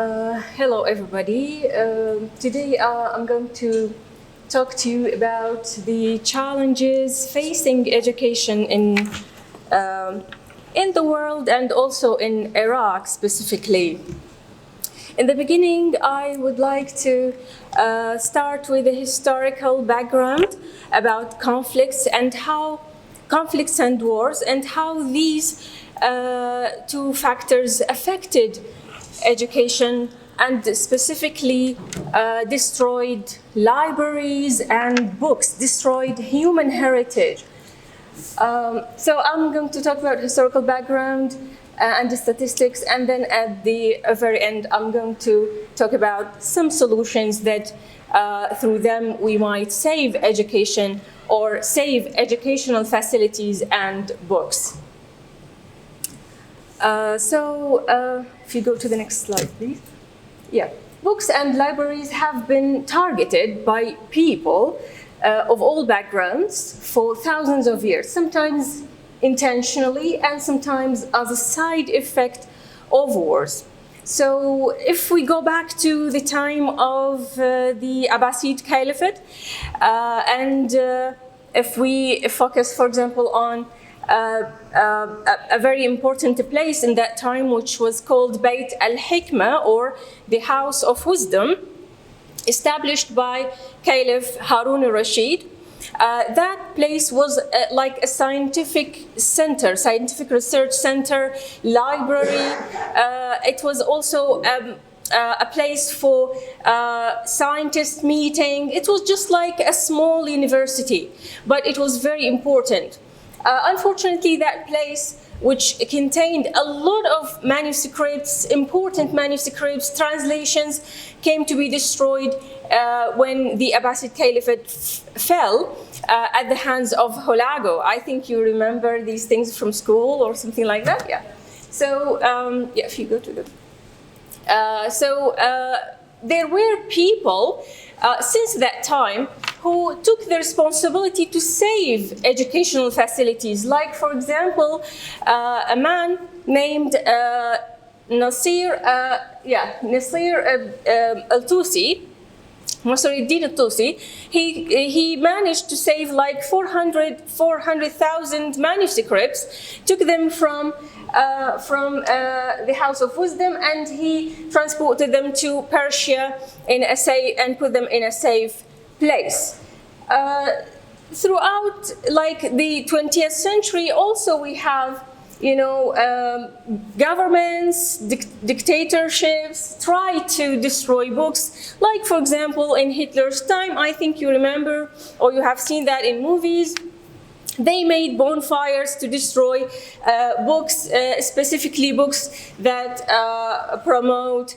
Hello, everybody. Today I'm going to talk to you about the challenges facing education in the world and also in Iraq specifically. In the beginning, I would like to start with a historical background about conflicts and wars and how these two factors affected education and specifically destroyed libraries and books, destroyed human heritage. So I'm going to talk about historical background and the statistics, and then at the very end I'm going to talk about some solutions that through them we might save education or save educational facilities and books. If you go to the next slide, please. Yeah, books and libraries have been targeted by people of all backgrounds for thousands of years, sometimes intentionally and sometimes as a side effect of wars. So if we go back to the time of the Abbasid Caliphate, and if we focus, for example, on a very important place in that time, which was called Bayt al-Hikmah, or the House of Wisdom, established by Caliph Harun al-Rashid. That place was like a scientific center, scientific research center, library. It was also a place for scientist meeting. It was just like a small university, but it was very important. Unfortunately, that place, which contained a lot of manuscripts, important manuscripts, translations, came to be destroyed when the Abbasid Caliphate fell at the hands of Hulagu. I think you remember these things from school or something like that. Yeah. So yeah, if you go to the there were people since that time who took the responsibility to save educational facilities. Like, for example, a man named Nasir al-Tusi, Nasruddin al-Tusi, he managed to save like 400,000 manuscripts, took them from the House of Wisdom, and he transported them to Persia and put them in a safe place. Throughout like the 20th century, also we have, governments, dictatorships try to destroy books. Like, for example, in Hitler's time, I think you remember, or you have seen that in movies, they made bonfires to destroy books, specifically books that promote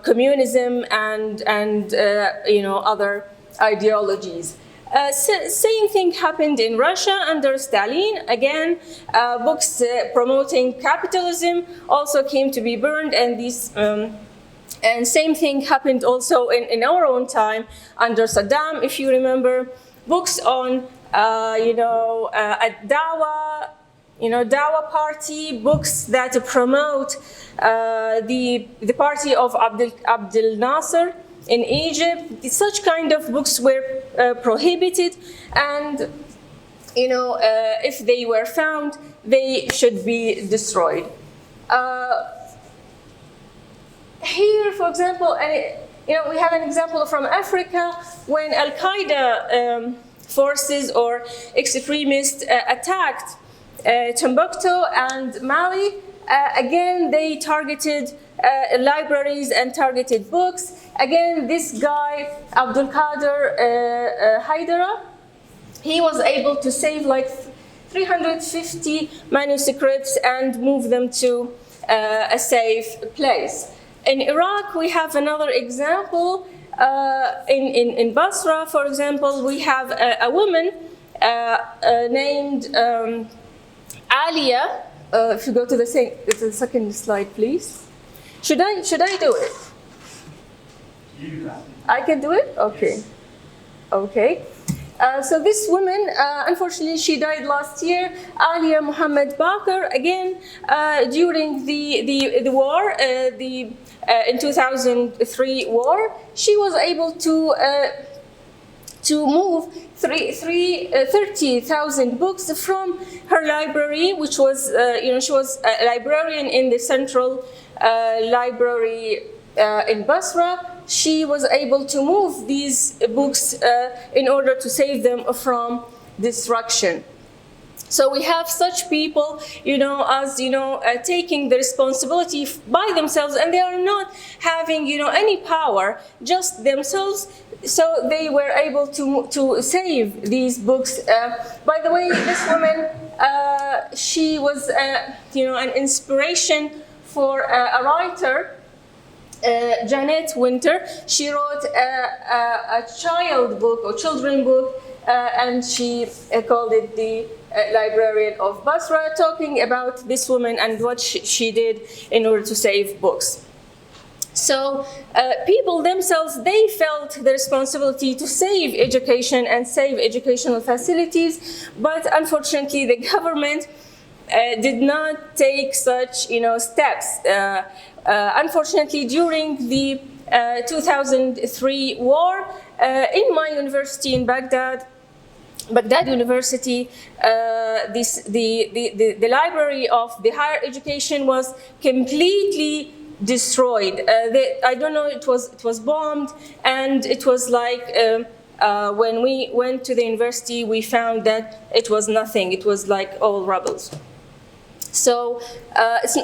communism and other ideologies. Same thing happened in Russia under Stalin. Again, books promoting capitalism also came to be burned, and same thing happened also in our own time under Saddam. If you remember, books on a Dawa party, books that promote the party of Abdel Nasser in Egypt. Such kind of books were prohibited, and if they were found, they should be destroyed. Here, for example, we have an example from Africa when Al-Qaeda forces or extremists attacked Timbuktu and Mali. Again, they targeted libraries and targeted books. Again, this guy, Abdul Qadir Haidara, he was able to save like 350 manuscripts and move them to a safe place. In Iraq, we have another example. In Basra, for example, we have a woman named Alia. If you go to the second slide, please. Should I do it? I can do it? Okay. Okay. So this woman, unfortunately, she died last year, Alia Muhammad Bakr, again, during the war, in 2003 war, she was able to move 30,000 books from her library, which was, she was a librarian in the central library in Basra. She was able to move these books in order to save them from destruction. So we have such people, taking the responsibility by themselves, and they are not having, any power, just themselves. So they were able to save these books. By the way, this woman, she was, an inspiration for a writer, Janet Winter. She wrote a child book or children book, and she called it The Librarian of Basra, talking about this woman and what she did in order to save books. So people themselves, they felt the responsibility to save education and save educational facilities, but unfortunately the government did not take such steps. Unfortunately, during the 2003 war, in my university in Baghdad University, the library of the higher education was completely destroyed. I don't know, it was bombed, and it was like when we went to the university, we found that it was nothing. It was like all rubble. So it's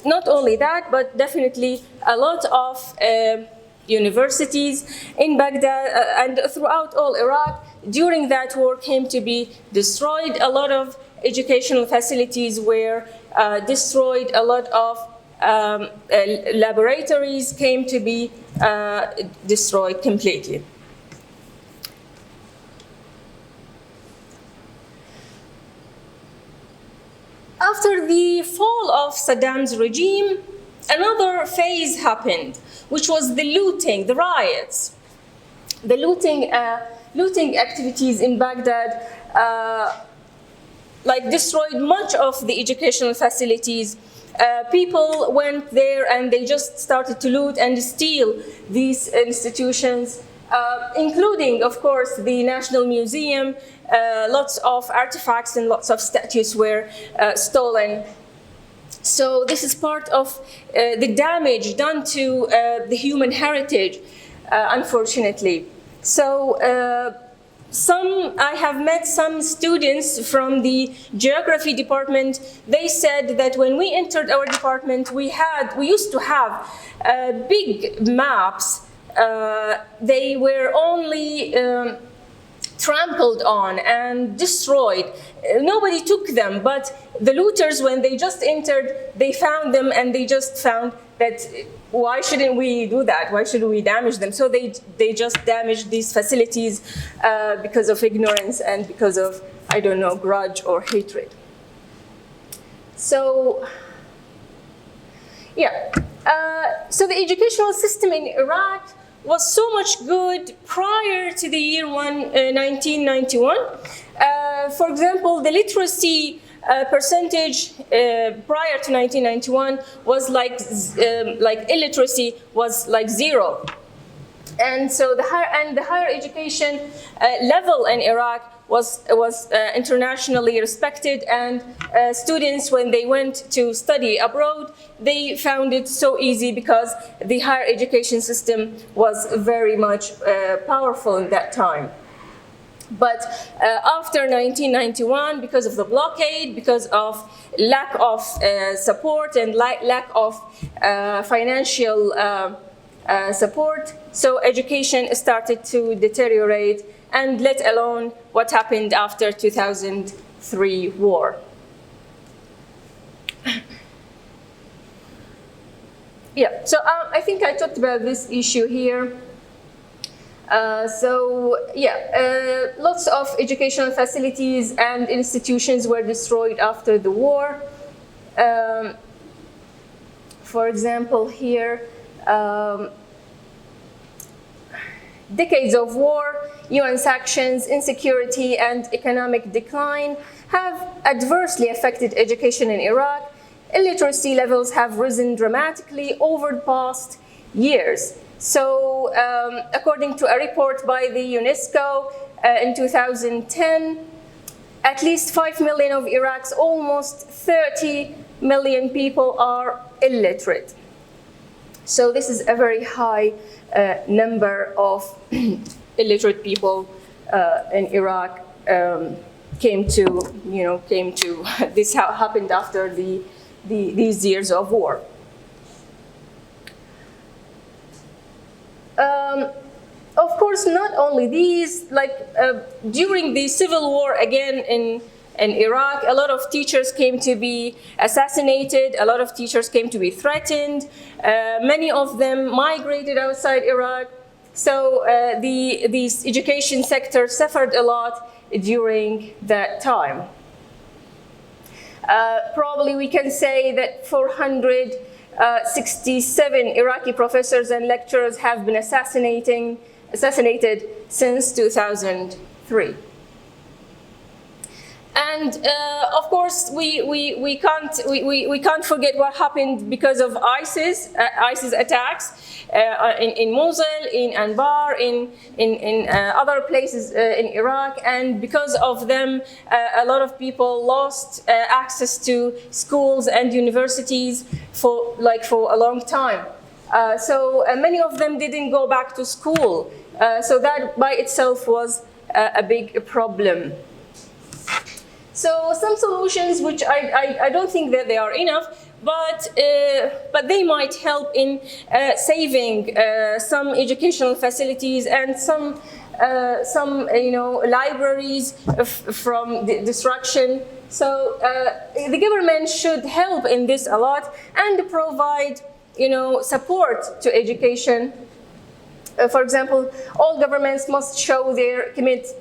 not only that, but definitely a lot of universities in Baghdad and throughout all Iraq during that war came to be destroyed. A lot of educational facilities were destroyed. A lot of laboratories came to be destroyed completely. After the fall of Saddam's regime, another phase happened, which was the looting, the riots. The looting activities in Baghdad destroyed much of the educational facilities. People went there and they just started to loot and steal these institutions, including, of course, the National Museum. Lots of artifacts and lots of statues were stolen. So this is part of the damage done to the human heritage, unfortunately. So I have met some students from the geography department. They said that when we entered our department, we used to have big maps. They were only trampled on and destroyed. Nobody took them, but the looters, when they just entered, they found them, and they just found that why shouldn't we do that? Why should we damage them? So they just damaged these facilities because of ignorance and because of, I don't know, grudge or hatred. So, yeah. So the educational system in Iraq was so much good prior to the year 1991. For example, the literacy percentage prior to 1991 was like illiteracy was like 0. And so the higher education level in Iraq was internationally respected, and students, when they went to study abroad, they found it so easy because the higher education system was very much powerful in that time. But after 1991, because of the blockade, because of lack of support and lack of financial support, so education started to deteriorate, and let alone what happened after 2003 war. Yeah, so I think I talked about this issue here. Lots of educational facilities and institutions were destroyed after the war. For example, here, Decades of war, UN sanctions, insecurity, and economic decline have adversely affected education in Iraq. Illiteracy levels have risen dramatically over the past years. So, according to a report by the UNESCO in 2010, at least 5 million of Iraq's almost 30 million people are illiterate. So this is a very high number of illiterate people in Iraq came to this happened after these years of war. Of course, not only these, during the civil war again in Iraq, a lot of teachers came to be assassinated, a lot of teachers came to be threatened, many of them migrated outside Iraq, so the education sector suffered a lot during that time. Probably we can say that 467 Iraqi professors and lecturers have been assassinated since 2003. And of course, we can't forget what happened because of ISIS attacks in Mosul, in Anbar, in other places in Iraq, and because of them, a lot of people lost access to schools and universities for a long time. So many of them didn't go back to school. So that by itself was a big problem. So some solutions, which I don't think that they are enough, but they might help in saving some educational facilities and some libraries from destruction. So the government should help in this a lot and provide support to education. For example, all governments must show their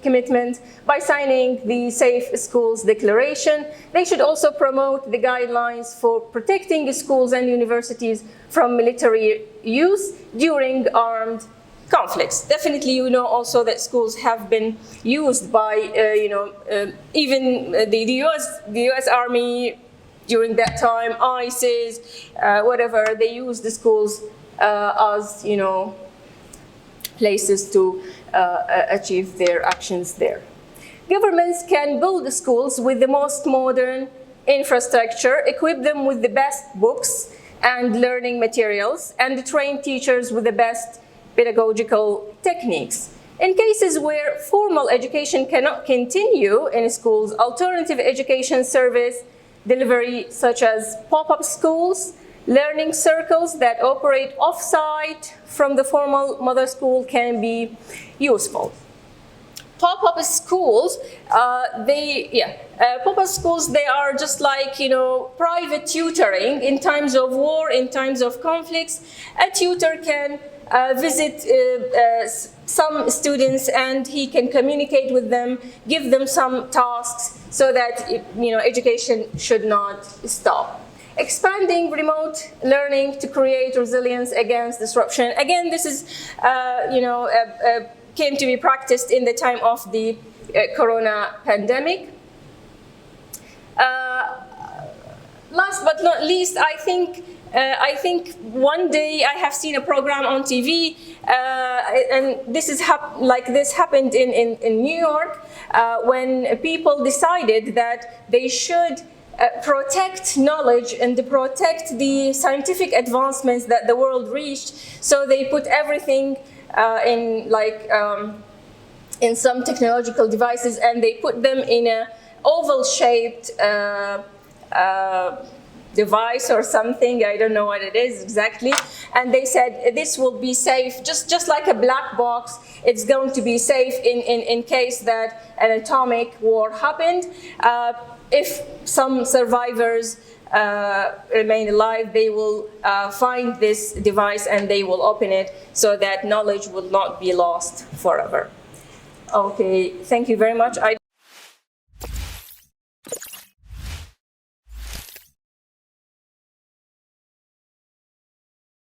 commitment by signing the Safe Schools Declaration. They should also promote the guidelines for protecting schools and universities from military use during armed conflicts. Definitely, you know also that schools have been used by, even the U.S. Army during that time, ISIS, whatever. They used the schools as, places to achieve their actions there. Governments can build schools with the most modern infrastructure, equip them with the best books and learning materials, and train teachers with the best pedagogical techniques. In cases where formal education cannot continue in schools, alternative education service delivery such as pop-up schools, learning circles that operate off-site from the formal mother school can be useful. Pop-up schools, pop-up schools, they are just like, private tutoring in times of war, in times of conflicts. A tutor can visit some students and he can communicate with them, give them some tasks so that, education should not stop. Expanding remote learning to create resilience against disruption. Again, this is, came to be practiced in the time of the corona pandemic. Last but not least, I think one day I have seen a program on TV, and this happened in New York when people decided that they should protect knowledge and protect the scientific advancements that the world reached. So they put everything in some technological devices, and they put them in a oval-shaped device or something. I don't know what it is exactly. And they said this will be safe, just like a black box. It's going to be safe in case that an atomic war happened. If some survivors remain alive, they will find this device and they will open it so that knowledge will not be lost forever. Okay, thank you very much.